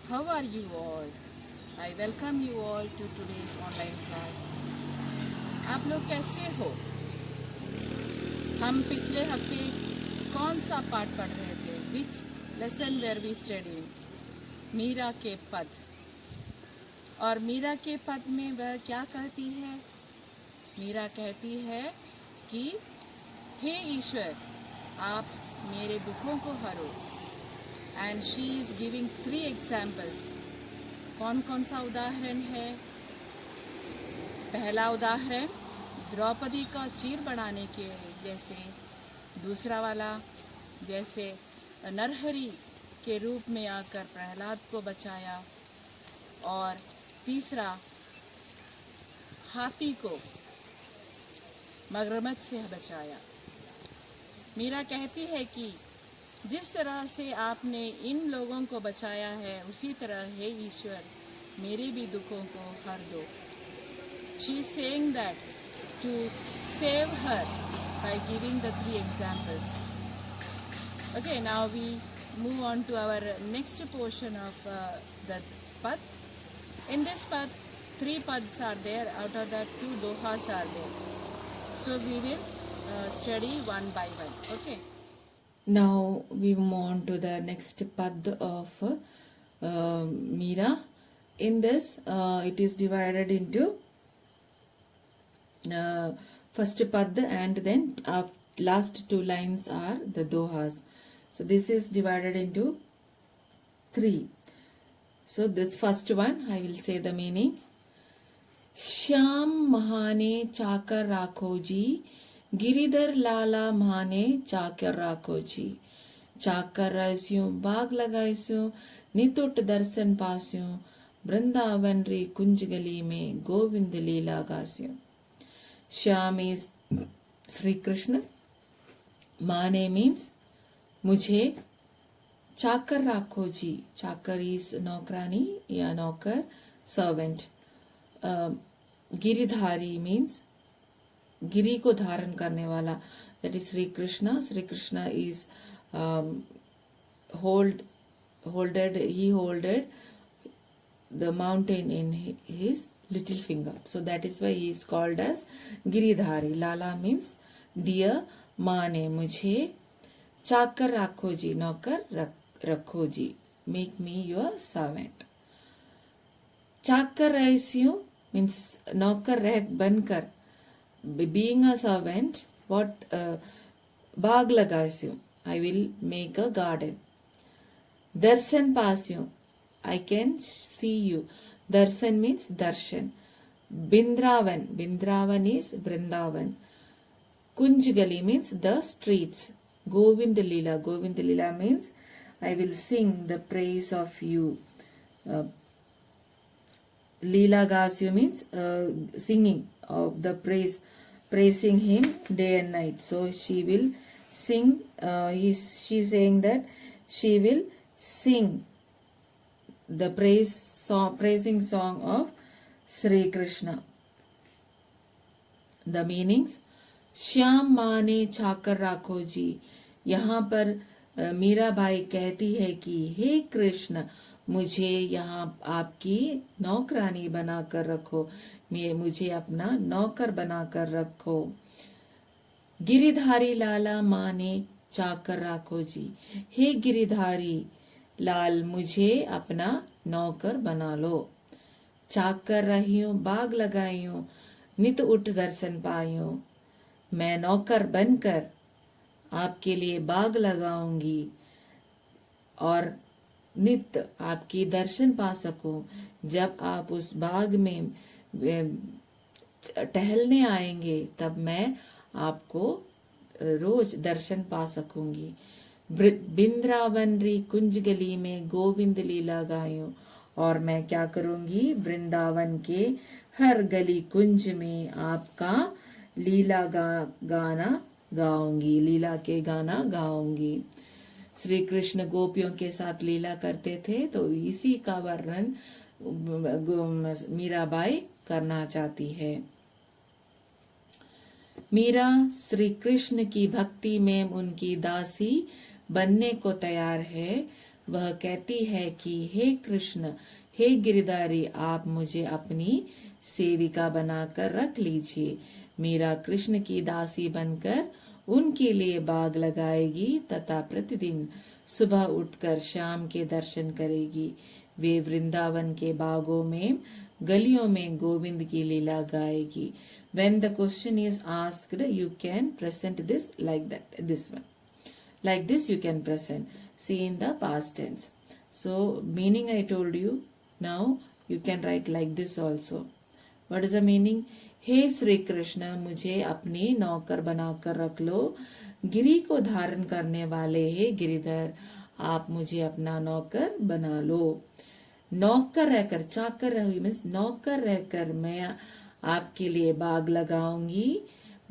How are you all? I welcome you all to today's online class. आप लोग कैसे हो? हम पिछले हफ्ते कौन सा पाठ पढ़ रहे थे? Which lesson were we studying? Meera के पद। और मीरा के पद में वह क्या कहती है? मीरा कहती है कि हे ईश्वर, आप मेरे दुखों को हरो। And she is giving 3 examples. कौन कौन सा उदाहरण है? पहला उदाहरण द्रौपदी का चीर बनाने के जैसे, दूसरा वाला जैसे नरहरि के रूप में आकर प्रहलाद को बचाया, और तीसरा हाथी को मगरमच्छ से बचाया। मीरा कहती है कि जिस तरह से आपने इन लोगों को बचाया है, उसी तरह हे ईश्वर मेरे भी दुखों को हर दो। She is saying that to save her by giving the 3 examples. Okay, now we move on to our next portion of the pad. In this pad, 3 pads are there. Out of that, 2 dohas are there. So we will study one by one. Okay. Now we move on to the next pad of Meera. In this, it is divided into first pad, and then last 2 lines are the dohas. So this is divided into 3. So this first one, I will say the meaning. Shyam महाने चाकर राखो जी, गिरिधर लाला महाने चाकर राखो जी। चाकर रस्यूं बाग लगाइस्यूं, नितुट दर्शन पास्यूं, वृंदावन री कुंज गली में गोविंद लीला गास्यूं। Shyam is Shri Krishna, माने means मुझे चाकर राखो जी। चाकर इज नौकरानी या नौकर, सर्वेंट। गिरिधारी मीन्स गिरी को धारण करने वाला, that is Shri Krishna. Shri Krishna is he holded the mountain in his little finger, so that is why he is called as giridhari. Lala means dear, माने मुझे, चाकर राखो जी नौकर रखो जी, make me your servant। चाकर रहिस्यूं means नौकर रह बनकर, being a servant, what Bagh लगाइस्यूं, I will make a garden। Darshan पास्यूं, I can see you। Darshan means darshan। Bindravan, Bindravan is Vrindavan। कुंज गली means the streets। Govind Leela, Govind Leela means I will sing the praise of you। Leela Gasyu means singing of the praising him day and night. So she will sing, she is saying that she will sing the praising song of Sri Krishna। The meanings, Shyam माने चाकर राखो जी। यहाँ पर Meera by कहती है कि हे कृष्ण, मुझे यहाँ आपकी नौकरानी बनाकर रखो, मुझे अपना नौकर बनाकर रखो। गिरिधारी लाला माने चाकर राखो जी। हे गिरिधारी लाल, मुझे अपना नौकर बना लो। चाकर रहियो बाग लगाइयो, नित उठ दर्शन पाइयो। मैं नौकर बनकर आपके लिए बाग लगाऊंगी और नित्य आपकी दर्शन पा सकूं। जब आप उस बाग में टहलने आएंगे, तब मैं आपको रोज दर्शन पा सकूंगी। बिंद्रावन री कुंज गली में गोविंद लीला गायूं, और मैं क्या करूंगी, वृंदावन के हर गली कुंज में आपका लीला गाना गाऊंगी, लीला के गाना गाऊंगी। श्री कृष्ण गोपियों के साथ लीला करते थे, तो इसी का वर्णन मीराबाई करना चाहती है। मीरा श्री कृष्ण की भक्ति में उनकी दासी बनने को तैयार है। वह कहती है कि हे कृष्ण, हे गिरधारी, आप मुझे अपनी सेविका बनाकर रख लीजिए। मीरा कृष्ण की दासी बनकर उनके लिए बाग लगाएगी तथा प्रतिदिन सुबह उठकर शाम के दर्शन करेगी। वे वृंदावन के बागों में, गलियों में गोविंद की लीला गाएगी। When the question is asked, you can present this like that, this one. Like this you can present. See in the past tense. So meaning I told you. Now you can write like this also. What is the meaning? हे श्री कृष्ण, मुझे अपनी नौकर बनाकर रख लो। गिरी को धारण करने वाले हे गिरिधर, आप मुझे अपना नौकर बना लो। नौकर रहकर, चाकर रही मीन्स नौकर रहकर मैं आपके लिए बाग लगाऊंगी।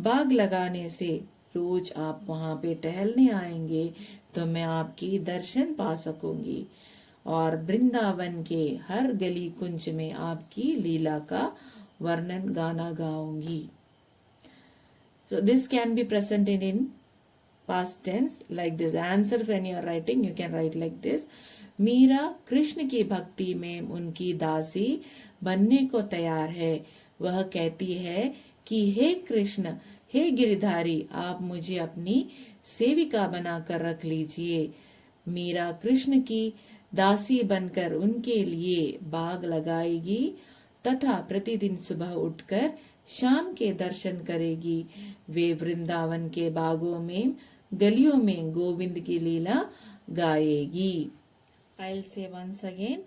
बाग लगाने से रोज आप वहां पे टहलने आएंगे तो मैं आपकी दर्शन पा सकूंगी और वृंदावन के हर गली कुंज में आपकी लीला का वर्णन गाना गाऊंगी। So this can be presented in past tense like this. Answer when you are writing, you can write like this. Meera Krishna की भक्ति में उनकी दासी बनने को तैयार है। वह कहती है कि हे कृष्ण, हे गिरधारी, आप मुझे अपनी सेविका बनाकर रख लीजिए। मीरा कृष्ण की दासी बनकर उनके लिए बाग लगाएगी तथा प्रतिदिन सुबह उठकर शाम के दर्शन करेगी। वे वृंदावन के बागों में, गलियों में गोविंद की लीला गाएगी। I'll say once again.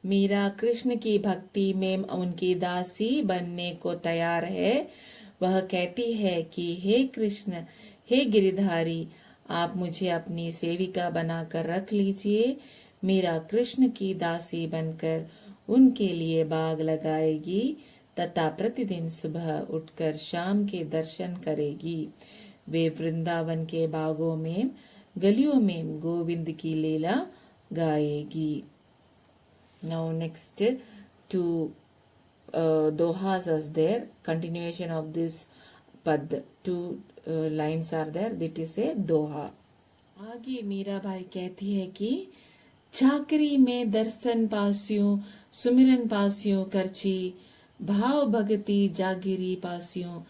Meera Krishna की भक्ति में उनकी दासी बनने को तैयार है। वह कहती है कि हे कृष्ण, हे गिरिधारी, आप मुझे अपनी सेविका बनाकर रख लीजिए। मीरा कृष्ण की दासी बनकर उनके लिए बाग लगाएगी तथा प्रतिदिन सुबह उठकर शाम के दर्शन करेगी। वे वृंदावन के बागों में, गलियों में गोविंद की लीला गाएगी। Now next two dohas are there. Continuation of this pad. Two lines are there. That is a doha. आगे मीरा भाई कहती है कि चाकरी में दर्शन पासियों, सुमिरन पासियों करची, भाव भगति जागिरी पासियों,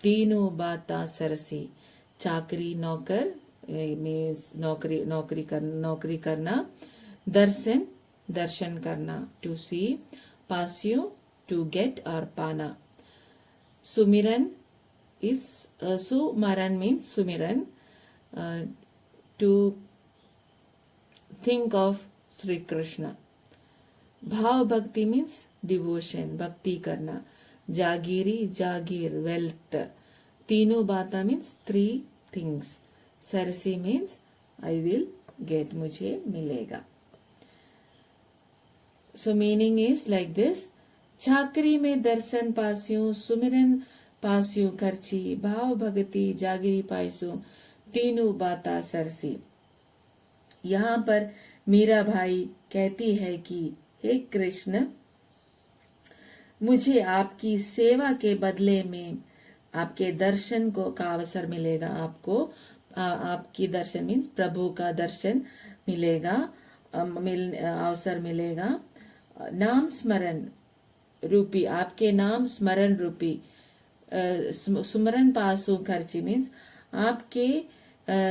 तीनों बाता सरसी। चाकरी नौकर में नौकरी करना, दर्शन दर्शन करना, टू सी, पासियों टू गेट और पाना। सुमिरन इज सुमरन मीन्स सुमिरन, to think of Shri Krishna. भाव भक्ति मीन्स डिवोशन, भक्ति करना। जागीरी जागीर वेल्थ। तीनों बाता मीन्स थ्री थिंग्स। सरसी मीन्स आई विल गेट, मुझे मिलेगा। So meaning is like this. चाकरी में दर्शन पासियों, सुमिरन पासियों करची, भाव भगति जागिरी पासियों, तीनों बाता सरसी। यहाँ पर मीरा भाई कहती है कि हे कृष्ण, मुझे आपकी सेवा के बदले में आपके दर्शन का अवसर मिलेगा। आपको आपकी दर्शन मीन्स प्रभु का दर्शन मिलेगा, अवसर मिलेगा। नाम स्मरण रूपी, आपके नाम स्मरण रूपी, सुमरन पासु खर्ची मीन्स आपके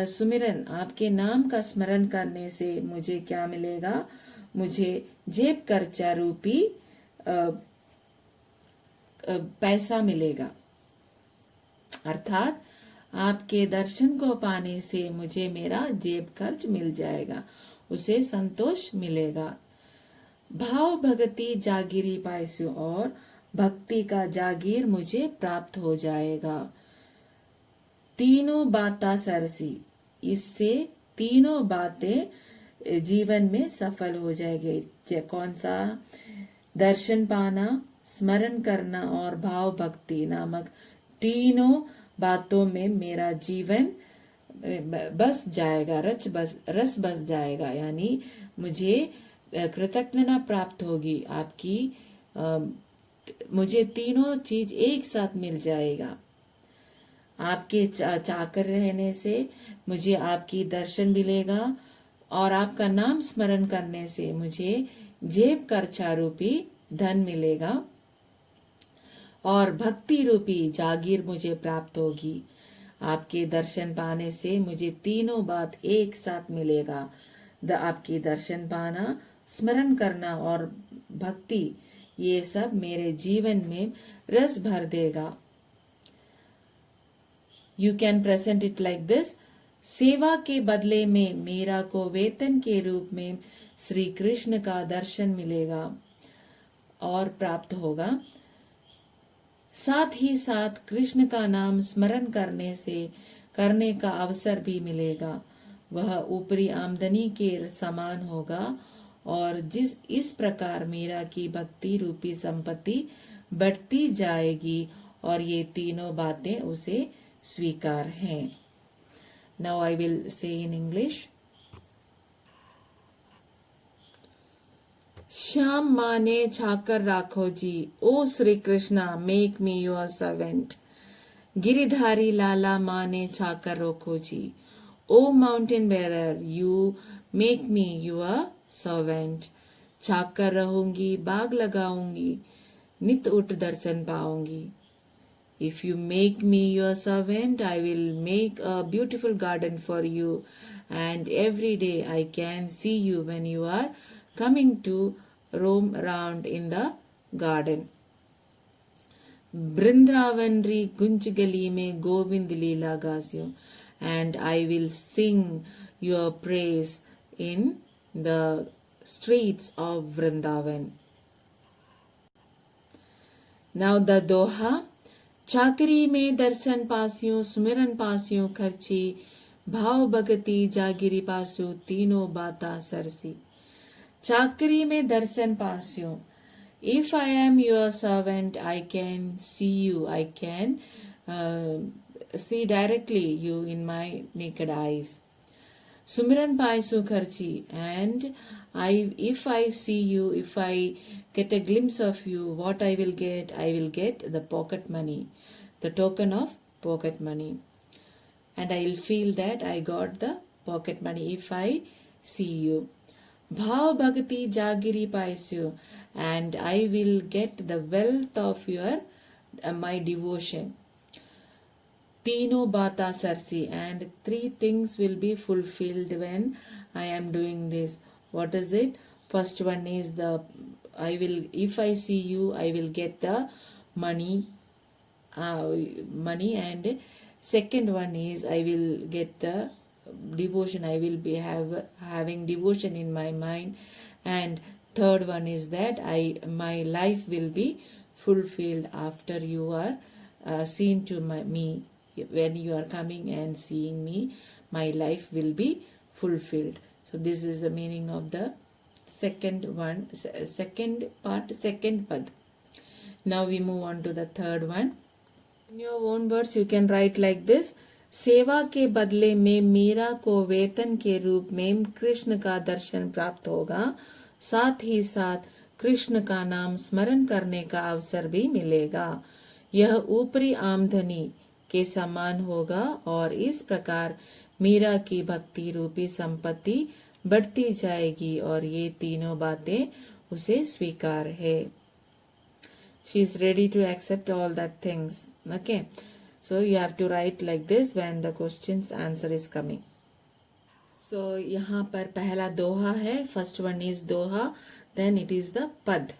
सुमिरन, आपके नाम का स्मरण करने से मुझे क्या मिलेगा? मुझे जेब खर्चा रूपी पैसा मिलेगा। अर्थात आपके दर्शन को पाने से मुझे मेरा जेब खर्च मिल जाएगा, उसे संतोष मिलेगा। भाव भगति जागीरी पायसु, और भक्ति का जागीर मुझे प्राप्त हो जाएगा। तीनों बाता सरसी, इससे तीनों बातें जीवन में सफल हो जाएगी। कौन सा? दर्शन पाना, स्मरण करना और भाव भक्ति नामक तीनों बातों में मेरा जीवन बस जाएगा, रस बस जाएगा। यानी मुझे कृतज्ञता प्राप्त होगी आपकी, मुझे तीनों चीज एक साथ मिल जाएगा। आपके चाकर रहने से मुझे आपकी दर्शन मिलेगा और आपका नाम स्मरण करने से मुझे जेब खर्चा रूपी धन मिलेगा और भक्ति रूपी जागीर मुझे प्राप्त होगी। आपके दर्शन पाने से मुझे तीनों बात एक साथ मिलेगा। आपकी दर्शन पाना, स्मरण करना और भक्ति, ये सब मेरे जीवन में रस भर देगा। You can present it like this. सेवा के बदले में मीरा को वेतन के रूप में श्री कृष्ण का दर्शन मिलेगा और प्राप्त होगा। साथ ही साथ कृष्ण का नाम स्मरण करने का अवसर भी मिलेगा। वह ऊपरी आमदनी के समान होगा और इस प्रकार मीरा की भक्ति रूपी संपत्ति बढ़ती जाएगी और ये तीनों बातें उसे स्वीकार हैं। Now I will say in English. Shyam माने छाकर राखो जी, O Shri Krishna make me your servant. Giridhari Lala माने छाकर रोको जी, O mountain bearer you make me your servant. छाकर रहूंगी, बाग लगाऊंगी, नित उठ दर्शन पाऊंगी। If you make me your servant, I will make a beautiful garden for you, and every day I can see you when you are coming to roam around in the garden. Brindavan ri gunj gali mein Govind leela gasyo, and I will sing your praise in the streets of Vrindavan. Now the doha. चाकरी में दर्शन पासियों, सुमिरन पासियों खर्ची, भाव भगति जागिरी पासु, तीनों बाता Cersei. चाकरी में दर्शन पासियों, if I am your servant, I can see you, I can see directly you in my naked eyes. Sumiran paisu kharchi, and if I see you, if I get a glimpse of you, what I will get the pocket money, the token of pocket money, and I will feel that I got the pocket money if I see you. Bhav bhakti jagiri paisu, and I will get the wealth of your my devotion. Tino bata sarsi, and three things will be fulfilled when I am doing this. What is it? First one is if I see you, I will get the money, and second one is I will get the devotion. I will be having devotion in my mind, and third one is that my life will be fulfilled after you are seen to me. When you are coming and seeing me, my life will be fulfilled. So this is the meaning of the second pad. Now we move on to the third one. In your own words you can write like this. सेवा के बदले में मीरा को वेतन के रूप में कृष्ण का दर्शन प्राप्त होगा। साथ ही साथ कृष्ण का नाम स्मरण करने का अवसर भी मिलेगा। यह ऊपरी आमदनी के समान होगा और इस प्रकार मीरा की भक्ति रूपी संपत्ति बढ़ती जाएगी और ये तीनों बातें उसे स्वीकार है। She is ready to accept all that things. Okay. So you have to write like this when the question's answer is coming. So यहाँ पर पहला दोहा है. First one is Doha. Then it is the pad.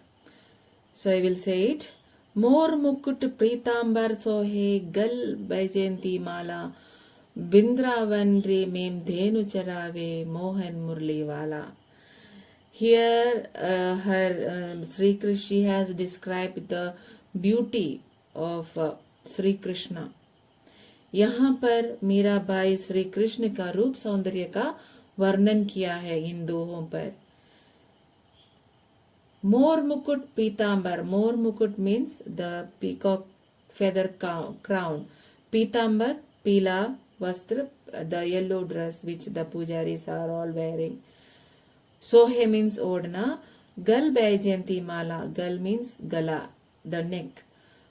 So I will say it. मोर मुकुट प्रीतांबर सोहे गल बैजयंती माला बिंद्रावन रे ma'am धेनु चरावे मोहन मुरली वाला. Here Sri Krishna, she has described the beauty of Sri Krishna. यहाँ पर मीराबाई श्री कृष्ण का रूप सौंदर्य का वर्णन किया है इन दोहों पर. मोर मुकुट पीतांबर. मोर मुकुट means the peacock feather crown. पीतांबर पीला वस्त्र, the yellow dress which the pujaris are all wearing. Sohe means odna. Gal Vaijayanti mala. Gal means gala, the neck.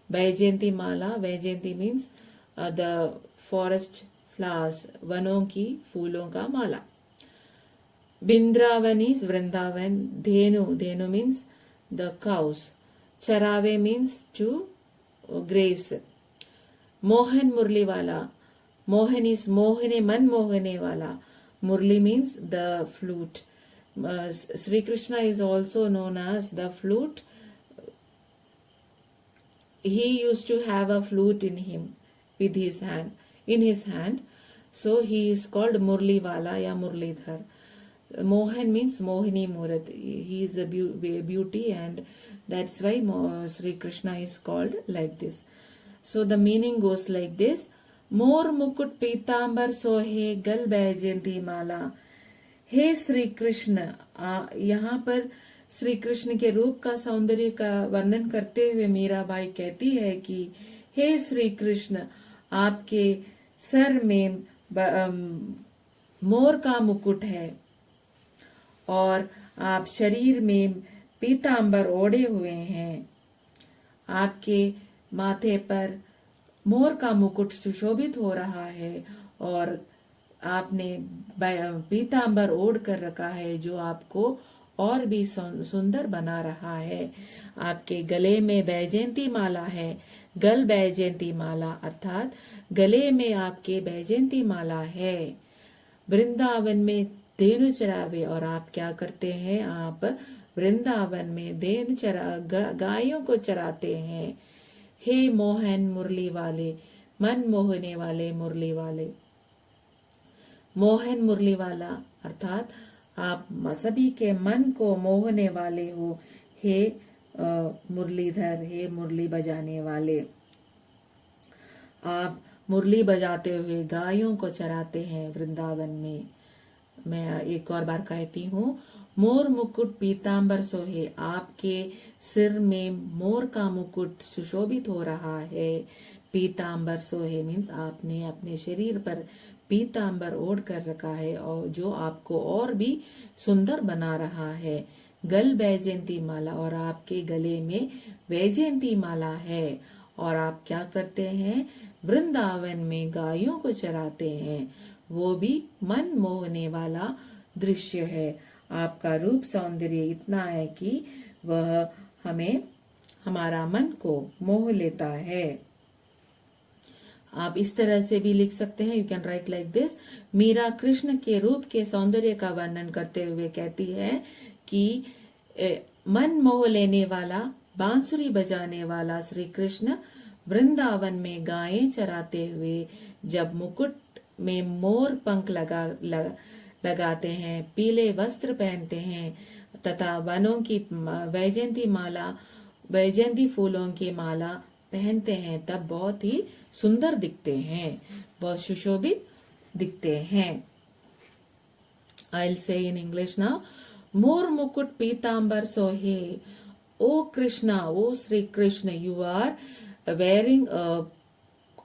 Vaijayanti mala. Vaijayanti means the forest flowers. वनों की फूलों का माला. Bindravan is Vrindavan. Dhenu means the cows. Charave means to graze. Mohan Murli Wala. Mohan is Mohane, Manmohane Wala. Murli means the flute. Sri Krishna is also known as the flute. He used to have a flute in him, with his hand, in his hand. So he is called Murli Wala ya Murlidhar. Mohan means Mohini Murat. He is a beauty, and that's why Sri Krishna is called like this. So the meaning goes like this. मोर मुकुट पीतांबर सोहे गल बैजयंती माला. हे श्री कृष्ण, यहाँ पर श्री कृष्ण के रूप का सौंदर्य का वर्णन करते हुए मीराबाई कहती है कि हे श्री कृष्ण, आपके सर में मोर का मुकुट है और आप शरीर में पीतांबर ओढ़े हुए हैं. आपके माथे पर मोर का मुकुट सुशोभित हो रहा है और आपने पीतांबर ओढ़ कर रखा है जो आपको और भी सुंदर बना रहा है. आपके गले में बैजयंती माला है. गल बैजयंती माला अर्थात गले में आपके बैजयंती माला है. वृंदावन में धेनु चरावे, और आप क्या करते हैं, आप वृंदावन में धेनु गायों को चराते हैं. हे मोहन मुरली वाले, मन मोहने वाले मुरली वाले. मोहन मुरली वाला अर्थात आप सभी के मन को मोहने वाले हो. हे मुरलीधर, हे मुरली बजाने वाले. आप मुरली बजाते हुए गायों को चराते हैं वृंदावन में. मैं एक और बार कहती हूँ. मोर मुकुट पीतांबर सोहे, आपके सिर में मोर का मुकुट सुशोभित हो रहा है. पीतांबर सोहे मीन्स आपने अपने शरीर पर पीतांबर ओढ़ कर रखा है और जो आपको और भी सुंदर बना रहा है. गल वैजयंती माला, और आपके गले में वैजयंती माला है. और आप क्या करते हैं, वृंदावन में गायों को चराते हैं. वो भी मन मोहने वाला दृश्य है. आपका रूप सौंदर्य इतना है कि वह हमारा मन को मोह लेता है. आप इस तरह से भी लिख सकते हैं. You can write like this. Meera Krishna के रूप के सौंदर्य का वर्णन करते हुए कहती है कि मन मोह लेने वाला, बांसुरी बजाने वाला श्री कृष्ण वृंदावन में गायें चराते हुए जब मुकुट में मोर पंख लगाते हैं, पीले वस्त्र पहनते हैं तथा वनों की वैजयंती फूलों की माला पहनते हैं, तब बहुत ही सुंदर दिखते हैं, बहुत सुशोभित दिखते हैं. I'll say in English now. मोर मुकुट पीतांबर सोहे. O Krishna, O Sri Krishna, you are wearing a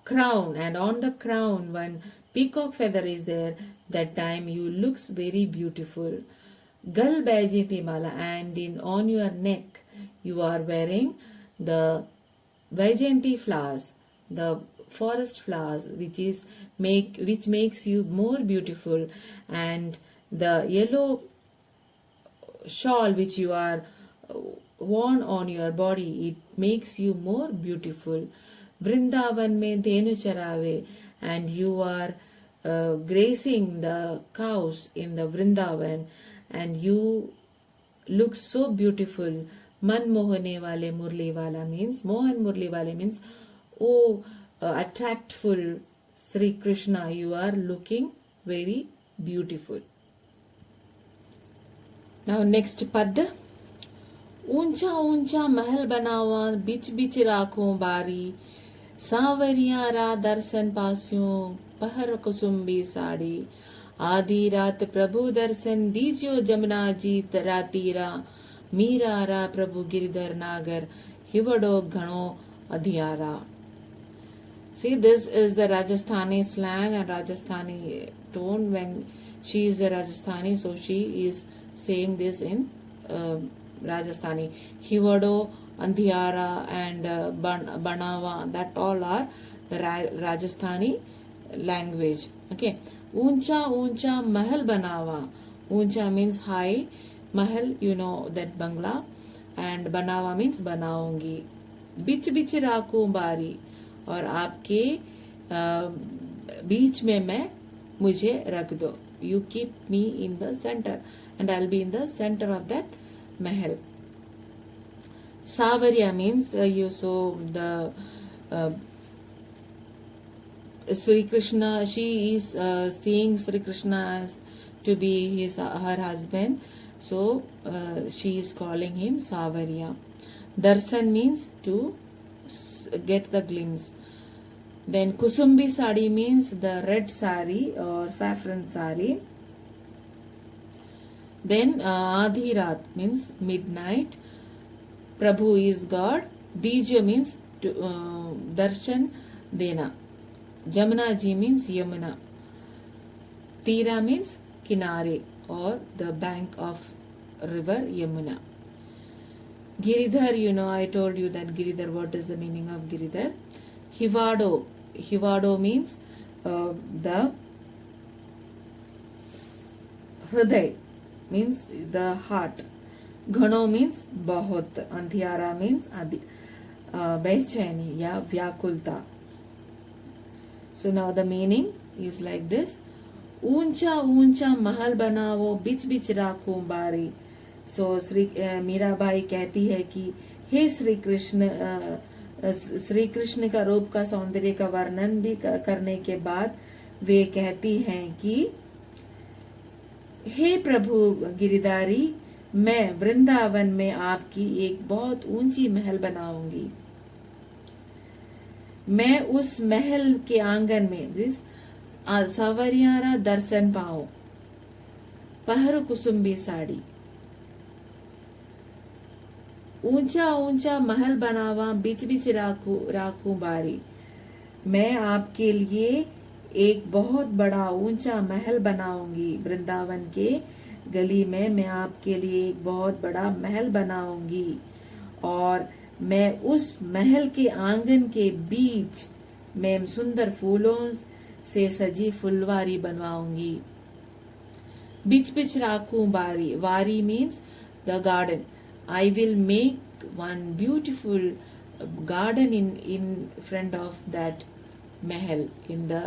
crown, and on the crown one peacock feather is there. That time you looks very beautiful. Gal Baijiti Mala, and on your neck you are wearing the Vaijayanti flowers, the forest flowers, which makes you more beautiful, and the yellow shawl which you are worn on your body, it makes you more beautiful. Vrindavan mein dhenu charave, and you are grazing the cows in the Vrindavan, and you look so beautiful. Man mohane wale murli wala means, mohan murli wale means, oh attractful Sri Krishna, you are looking very beautiful. Now next pad. ऊंचा ऊंचा महल बनावा, बिच बिच राखों बारी, सांवरिया रा दर्शन पास्यों, पहर कुसुम्बी साड़ी. आधी रात प्रभु दर्शन दीजियो जमुना जी रातीरा, मीरा रा प्रभु गिरधर नागर, हिवड़ो घणो अधियारा. See, this is the Rajasthani slang and Rajasthani tone. When she is a Rajasthani, so she is saying this in Rajasthani. Hivado, Andhiyara and Banawa, that all are the Rajasthani language. Okay. ऊंचा ऊंचा महल बनावा, ऊंचा means high, Mahal you know that Bangla, and बनावा means बनाऊंगी। बिच बिच राखू बारी, और आपके बीच में मैं मुझे रख दो। You keep me in the centre and I will be in the centre of that महल। सावरिया means you so the Sri Krishna, she is seeing Sri Krishna as to be her husband, so she is calling him Savariya. Darshan means to get the glimpse. Then Kusumbi sari means the red sari or saffron sari. Then Adhi Raat means midnight. Prabhu is God. Dija means to, darshan dena. Jamuna ji means Yamuna. Tira means kinare or the bank of river Yamuna. Giridhar, you know, I told you that Giridhar, what is the meaning of Giridhar? Hivado. Hivado means the Hriday means the heart. घनो means बहुत, अंधियारा means बेचैनी या व्याकुलता। So now the meaning is like this. ऊंचा ऊंचा महल बनाओ, बिच बिच राखो बारी। सो मीराबाई कहती है कि हे श्री कृष्ण का रूप का सौंदर्य का वर्णन भी करने के बाद वे कहती हैं कि हे प्रभु गिरिधारी, मैं वृंदावन में आपकी एक बहुत ऊंची महल बनाऊंगी। मैं उस महल के आंगन में सावरियारा दर्शन पाऊं, पहर कुसुम्बी साड़ी। ऊंचा ऊंचा महल बनावा, बिच बिच राखू बारी। मैं आपके लिए एक बहुत बड़ा ऊंचा महल बनाऊंगी। वृंदावन के गली में मैं आपके लिए एक बहुत बड़ा महल बनाऊंगी, और मैं उस महल के आंगन के बीच में सुंदर फूलों से सजी फुलवारी बनवाऊंगी। बिच बिच राखू बारी। वारी means the garden. I will make one beautiful garden in front of that mahal, in the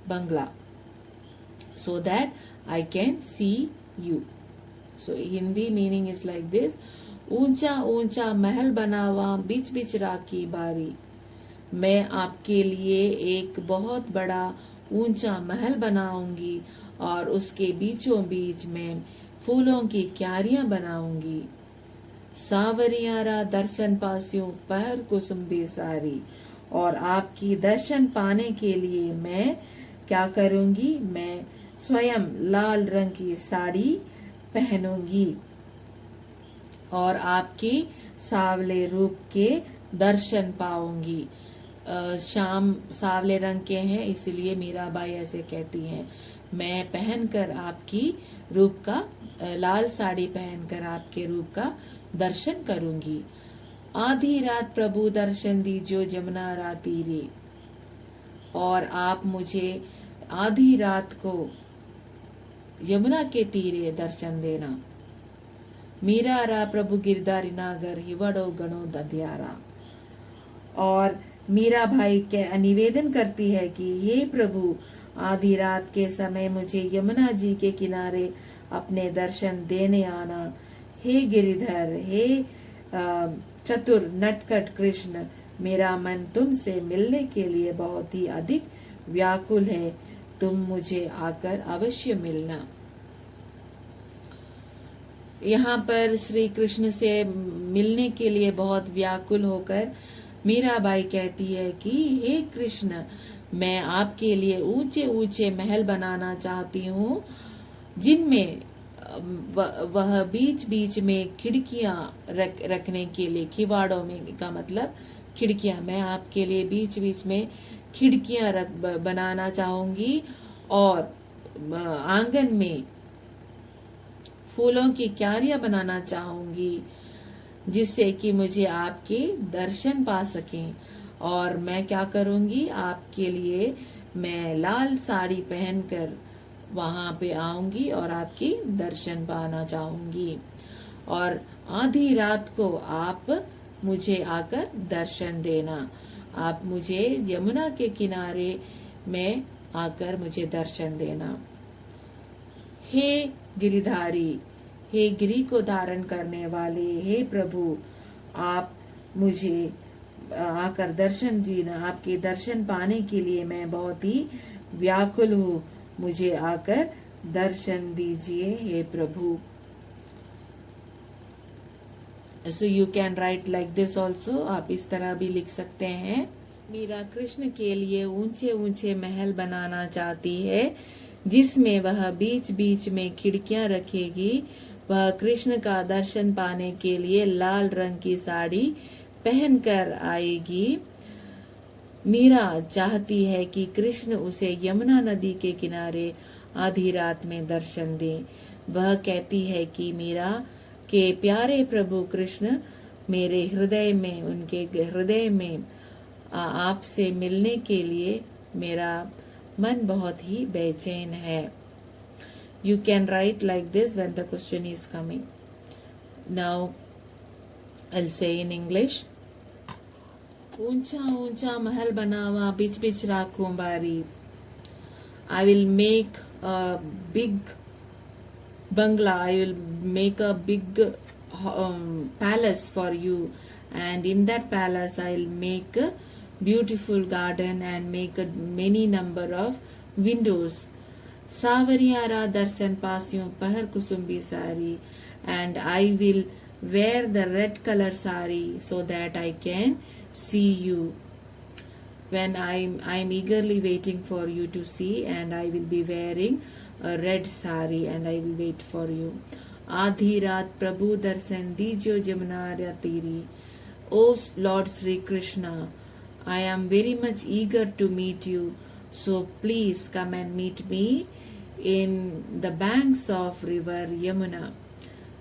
bangla, so that I can see you. So Hindi meaning is like this. ऊंचा ऊंचा महल बनावा, बीच बीच राखी बारी। मैं आपके लिए एक बहुत बड़ा ऊंचा महल बनाऊंगी, और उसके बीचों बीच में फूलों की क्यारियां बनाऊंगी। सावरियारा दर्शन पास्यों, पहर कुसुम्बी सारी। और आपकी दर्शन पाने के लिए मैं क्या करूंगी? मैं स्वयं लाल रंग की साड़ी पहनूंगी, और आपके सावले रूप के दर्शन पाऊंगी। शाम सावले रंग के हैं, इसलिए मीराबाई ऐसे कहती हैं। मैं पहनकर आपकी रूप का, लाल साड़ी पहनकर आपके रूप का दर्शन करूंगी। आधी रात प्रभु दर्शन दीजो जमुना तीरे। और आप मुझे आधी रात को यमुना के तीरे दर्शन देना। मीरारा प्रभु गिरधारी नागर हिवड़ो गणो दधियारा। और मीरा भाई के निवेदन करती है कि हे प्रभु, आधी रात के समय मुझे यमुना जी के किनारे अपने दर्शन देने आना। हे गिरिधर, हे चतुर नटखट कृष्ण, मेरा मन तुमसे मिलने के लिए बहुत ही अधिक व्याकुल है। तुम मुझे आकर अवश्य मिलना। यहाँ पर श्री कृष्ण से मिलने के लिए बहुत व्याकुल होकर मीराबाई कहती है कि हे कृष्ण, मैं आपके लिए ऊंचे ऊंचे महल बनाना चाहती हूँ, जिनमें वह बीच बीच में खिड़कियां रखने के लिए, खिवाड़ों में का मतलब खिड़कियां, मैं आपके लिए बीच बीच में खिड़कियां बनाना चाहूंगी, और आंगन में फूलों की क्यारियां बनाना चाहूंगी, जिससे कि मुझे आपके दर्शन पा सकें। और मैं क्या करूंगी? आपके लिए मैं लाल साड़ी पहनकर वहाँ पे आऊंगी और आपकी दर्शन पाना चाहूंगी। और आधी रात को आप मुझे आकर दर्शन देना। आप मुझे यमुना के किनारे में आकर मुझे दर्शन देना। हे गिरिधारी, हे गिरि को धारण करने वाले, हे प्रभु, आप मुझे आकर दर्शन देना। आपके दर्शन पाने के लिए मैं बहुत ही व्याकुल हूँ। मुझे आकर दर्शन दीजिए हे प्रभु। So you can write like this also. आप इस तरह भी लिख सकते हैं। मीरा कृष्ण के लिए ऊंचे ऊंचे महल बनाना चाहती है, जिसमें वह बीच बीच में खिड़कियां रखेगी। वह कृष्ण का दर्शन पाने के लिए लाल रंग की साड़ी पहनकर आएगी। मीरा चाहती है कि कृष्ण उसे यमुना नदी के किनारे आधी रात में दर्शन दे। वह कहती है कि मीरा के प्यारे प्रभु कृष्ण मेरे हृदय में, उनके हृदय में आपसे मिलने के लिए मेरा मन बहुत ही बेचैन है। You can write like this when the question is coming. Now I'll say in English. ऊंचा ऊंचा महल बनावा बीच बीच राखूं बारी. I will make a big bungalow. I will make a big palace for you, and in that palace I'll make a beautiful garden and make a many number of windows. Savariara darshan pasyu pahar kusumbi sari, and I will wear the red color sari so that I can see you. When I'm eagerly waiting for you to see, and I will be wearing a red sari and I will wait for you. आधी रात प्रभु दर्शन दीजियो जमुना तीरी. O Lord Sri Krishna, I am very much eager to meet you, so please come and meet me in the banks of river Yamuna.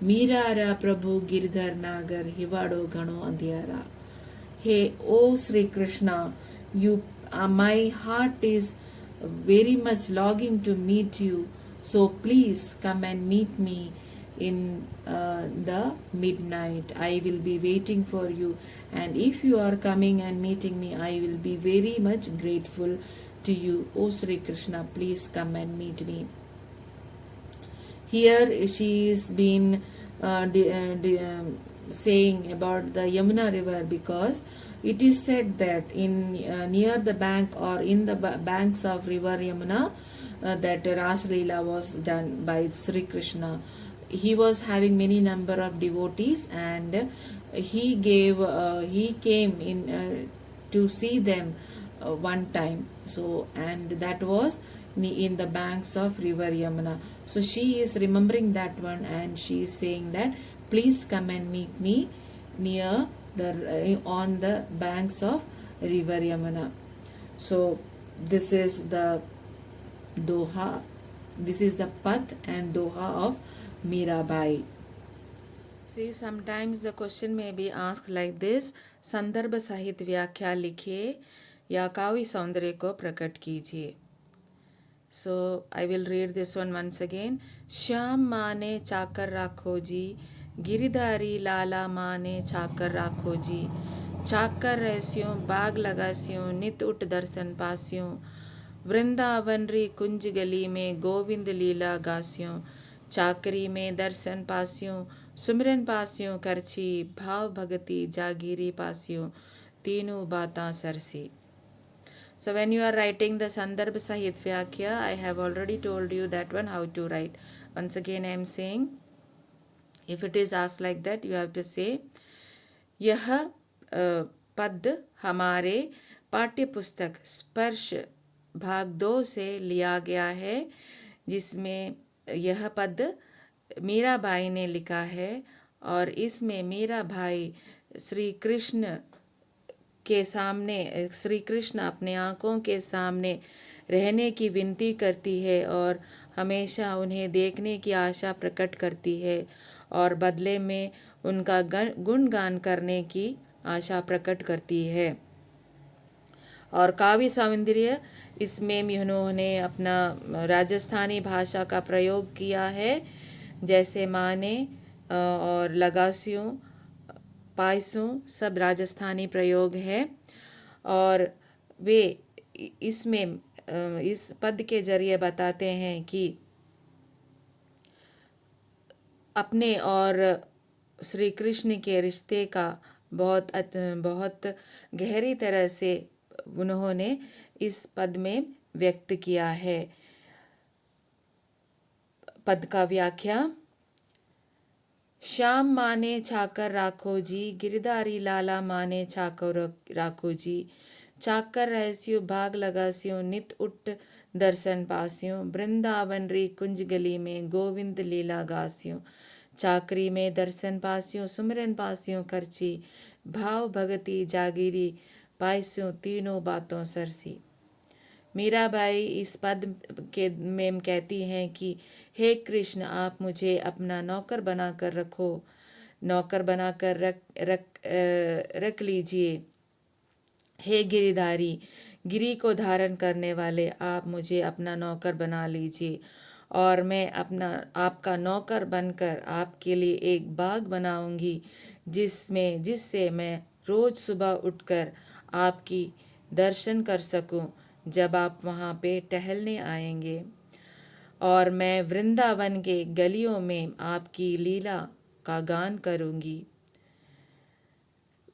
Meera Prabhu Girdhar Nagar Hivado Gano Andhyara. Hey, O Sri Krishna, you, my heart is very much longing to meet you, so please come and meet me in the midnight. I will be waiting for you, and if you are coming and meeting me, I will be very much grateful to you. O Sri Krishna, please come and meet me. Here she is been saying about the Yamuna river, because it is said that in near the bank or in the banks of river Yamuna that Ras Leela was done by Sri Krishna. He was having many number of devotees, and he came in to see them one time. So, and that was in the banks of river Yamuna. So she is remembering that one, and she is saying that please come and meet me near the on the banks of river Yamuna. So this is the doha, this is the path and doha of Mirabai. See, sometimes the question may be asked like this: संदर्भ सहित व्याख्या लिखिए या काव्य सौंदर्य को प्रकट कीजिए. So I will read this one once again. Shyam माने चाकर राखो जी, गिरिधारी लाला माने चाकर राखो जी. चाकर रहस्यों बाग लगास्यों, नित उठ दर्शन पास्यों. वृंदावन री कुंज गली में गोविंद लीला गास्यों. चाकरी में दर्शन पास्यों, सुमिरन पास्यों करछी. भाव भगति जागीरी पास्यों, तीनों बातां Cersei. So when you are writing the Sandarbh Sahit Vyakhya, I have already told you that one how to write. Once again I am saying, if it is asked like that, you have to say, यह पद हमारे पाठ्य पुस्तक स्पर्श भाग 2 से लिया गया है, जिसमें यह पद मीराबाई ने लिखा है, और इसमें मीराबाई श्री कृष्ण के सामने, श्री कृष्ण अपने आँखों के सामने रहने की विनती करती है और हमेशा उन्हें देखने की आशा प्रकट करती है, और बदले में उनका गुणगान करने की आशा प्रकट करती है. और काव्य सौंदर्य, इसमें उन्होंने अपना राजस्थानी भाषा का प्रयोग किया है, जैसे माने और लगासियों, पायसों, सब राजस्थानी प्रयोग है। और वे इसमें इस पद के जरिए बताते हैं कि अपने और श्री कृष्ण के रिश्ते का बहुत गहरी तरह से उन्होंने इस पद में व्यक्त किया है। पद का व्याख्या। श्याम माने छाकर राखो जी, गिरधारी लाला माने छाकर राखो जी, चाकर रहस्यो भाग लगास्यो, नित उठ दर्शन पास्यो, वृंदावन री कुंज गली में गोविंद लीला गास्यो, चाकरी में दर्शन पास्यो, सुमरन पास्यो खर्ची, भाव भगति जागीरी पास्यो, तीनों बातों सरसी। मीराबाई इस पद के में कहती हैं कि हे कृष्ण, आप मुझे अपना नौकर बनाकर रखो, नौकर बनाकर रख लीजिए। हे गिरिधारी, गिरी को धारण करने वाले, आप मुझे अपना नौकर बना लीजिए और मैं आपका नौकर बनकर आपके लिए एक बाग बनाऊंगी, जिससे मैं रोज सुबह उठकर आपकी दर्शन कर सकूं जब आप वहाँ पे टहलने आएंगे। और मैं वृंदावन के गलियों में आपकी लीला का गान करूंगी।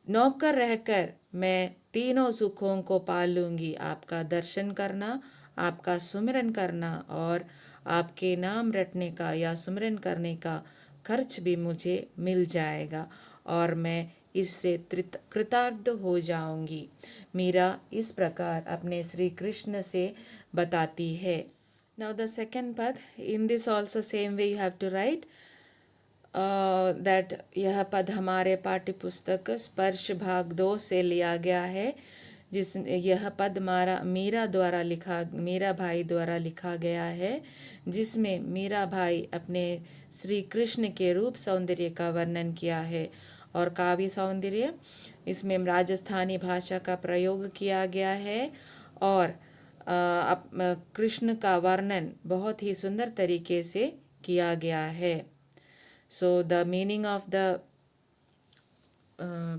नौकर रहकर मैं तीनों सुखों को पालूंगी, आपका दर्शन करना, आपका सुमिरन करना और आपके नाम रटने का या सुमिरन करने का खर्च भी मुझे मिल जाएगा और मैं इससे कृतार्थ हो जाऊंगी। मीरा इस प्रकार अपने श्री कृष्ण से बताती है। नाउ द सेकंड पद, in this also same way you have to write that यह पद हमारे पाठ्य पुस्तक स्पर्श भाग 2 से लिया गया है, यह पद मीरा भाई द्वारा लिखा गया है, जिसमें मीरा भाई अपने श्री कृष्ण के रूप सौंदर्य का वर्णन किया है। और काव्य सौंदर्य, इसमें राजस्थानी भाषा का प्रयोग किया गया है और कृष्ण का वर्णन बहुत ही सुंदर तरीके से किया गया है। So the meaning of the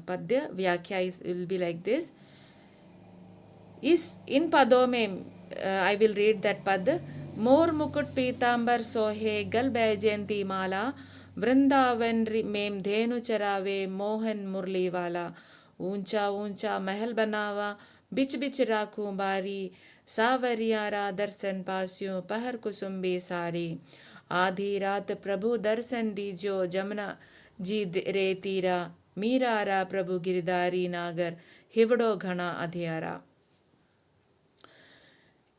पद्य व्याख्या will be like this. इन पदों में I will read that पद। मोर मुकुट पीतांबर सोहे, गल बैजयंती माला, वृंदावन में धेनु चरावे, मोहन मुरली वाला, ऊंचा ऊंचा महल बनावा, बिच बिच राखूं बारी, सावरियारा दर्शन पास्यों, पहर कुसुम्बी सारी, आधी रात प्रभु दर्शन दीजो, जमुना जी रे तीरा, मीरारा प्रभु गिरधारी नागर, हिवड़ो घना अधियारा।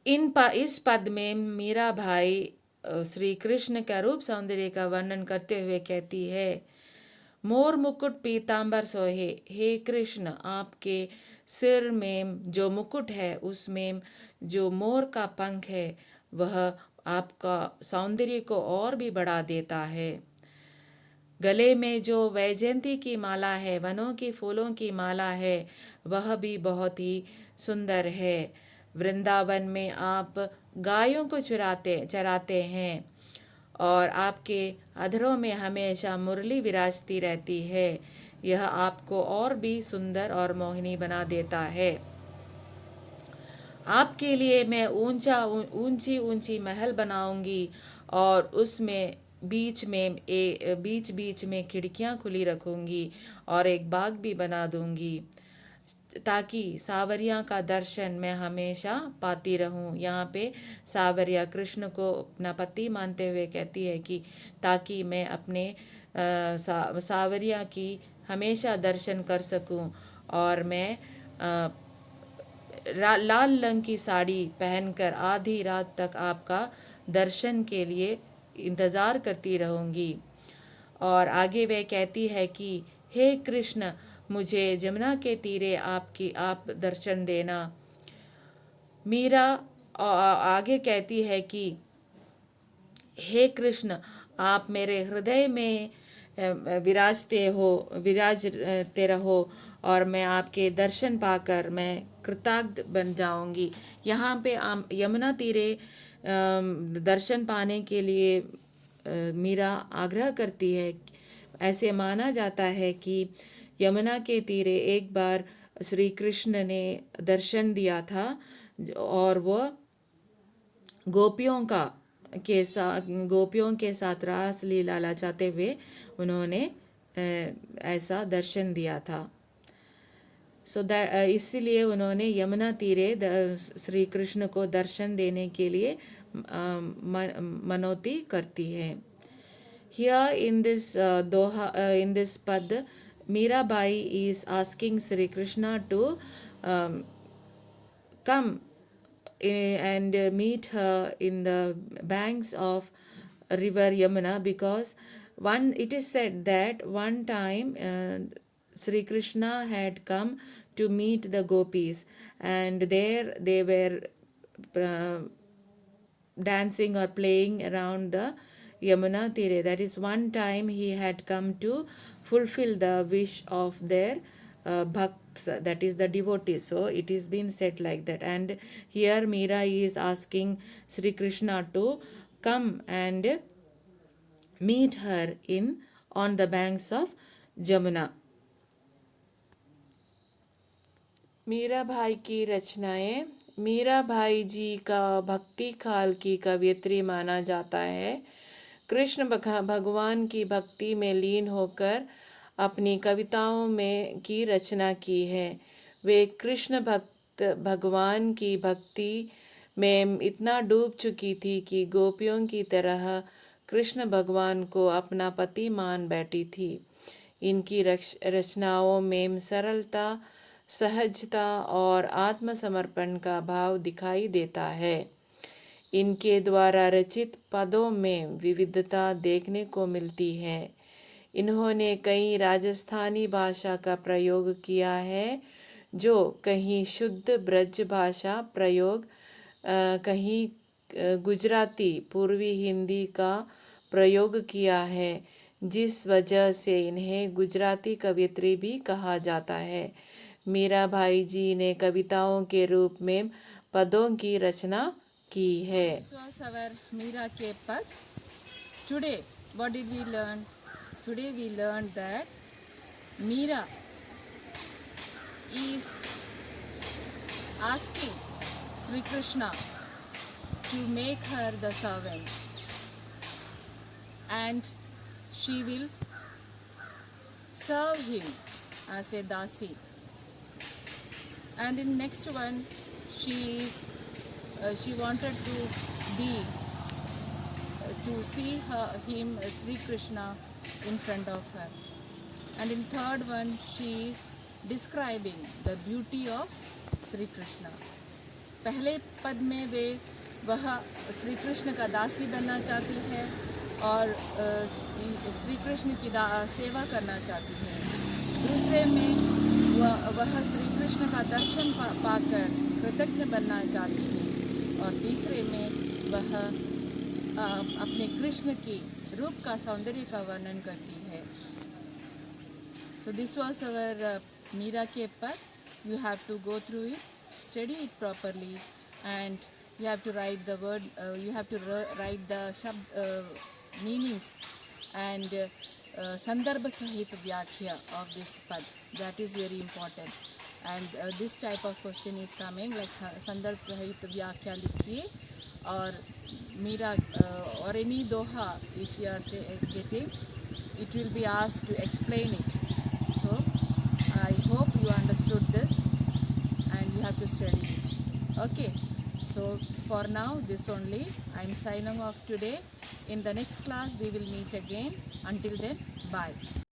इस पद में मीरा भाई श्री कृष्ण का रूप सौंदर्य का वर्णन करते हुए कहती है, मोर मुकुट पीतांबर सोहे, हे कृष्ण, आपके सिर में जो मुकुट है उसमें जो मोर का पंख है वह आपका सौंदर्य को और भी बढ़ा देता है। गले में जो वैजयंती की माला है, वनों की फूलों की माला है, वह भी बहुत ही सुंदर है। वृंदावन में आप गायों को चराते हैं और आपके अधरों में हमेशा मुरली विराजती रहती है। यह आपको और भी सुंदर और मोहिनी बना देता है। आपके लिए मैं ऊंची ऊंची महल बनाऊंगी और उसमें बीच बीच में खिड़कियां खुली रखूंगी और एक बाग भी बना दूंगी, ताकि सावरिया का दर्शन मैं हमेशा पाती रहूं। यहाँ पे सावरिया कृष्ण को अपना पति मानते हुए कहती है कि ताकि मैं अपने सावरिया की हमेशा दर्शन कर सकूं और मैं लाल रंग की साड़ी पहनकर आधी रात तक आपका दर्शन के लिए इंतज़ार करती रहूंगी। और आगे वह कहती है कि हे कृष्ण, मुझे जमुना के तीरे आप दर्शन देना। मीरा आगे कहती है कि हे कृष्ण, आप मेरे हृदय में विराजते रहो और मैं आपके दर्शन पाकर मैं कृतार्थ बन जाऊंगी। यहाँ पे यमुना तीरे दर्शन पाने के लिए मीरा आग्रह करती है। ऐसे माना जाता है कि यमुना के तीरे एक बार श्री कृष्ण ने दर्शन दिया था और वह गोपियों के साथ रास लीला लचाते हुए उन्होंने ऐसा दर्शन दिया था। सो इसीलिए उन्होंने यमुना तीरे श्री कृष्ण को दर्शन देने के लिए मनौती करती है। Here in this in this pad, Mirabai is asking Sri Krishna to come and meet her in the banks of river Yamuna, because it is said that one time Sri Krishna had come to meet the gopis, and there they were dancing or playing around the Yamuna Tire. That is one time he had come to fulfill the wish of their bhakts, that is the devotees. So it is been said like that. And here Meera is asking Sri Krishna to come and meet her on the banks of Jamuna. Meera भाई की रचनाएं। मीरा भाई जी का भक्ति काल की कवयित्री माना जाता है। कृष्ण भगवान की भक्ति में लीन होकर अपनी कविताओं में की रचना की है। वे कृष्ण भगवान की भक्ति में इतना डूब चुकी थी कि गोपियों की तरह कृष्ण भगवान को अपना पति मान बैठी थी। इनकी रचनाओं में सरलता, सहजता और आत्मसमर्पण का भाव दिखाई देता है। इनके द्वारा रचित पदों में विविधता देखने को मिलती है। इन्होंने कई राजस्थानी भाषा का प्रयोग किया है, जो कहीं शुद्ध ब्रज भाषा प्रयोग, कहीं गुजराती, पूर्वी हिंदी का प्रयोग किया है, जिस वजह से इन्हें गुजराती कवयित्री भी कहा जाता है। मीरा भाई जी ने कविताओं के रूप में पदों की रचना की है। मीरा के पद। Today what did we learn? Today we learn that Meera is asking Sri Krishna to make her the servant, and she will serve him as a dasi. And in next one, she wanted to see him, Sri Krishna, in front of her. And in third one, she is describing the beauty of Shri Krishna. पहले पद में वह श्री कृष्ण का दासी बनना चाहती है और श्री कृष्ण की सेवा करना चाहती है। दूसरे में वह श्री कृष्ण का दर्शन पाकर कृतज्ञ बनना चाहती है। और तीसरे में वह अपने कृष्ण की रूप का सौंदर्य का वर्णन करती है। So this was our Meera ke pad. You have to go through it, study it properly, and you have to write the word. You have to write the meanings and sandarbha sahit vyakhya of this pad. That is very important. And this type of question is coming, like sandarbha sahit vyakhya likhiye, or Meera or any doha, if you are getting, it will be asked to explain it. So I hope you understood this and you have to study it. Okay, so for now this only. I am signing off today. In the next class we will meet again. Until then, bye.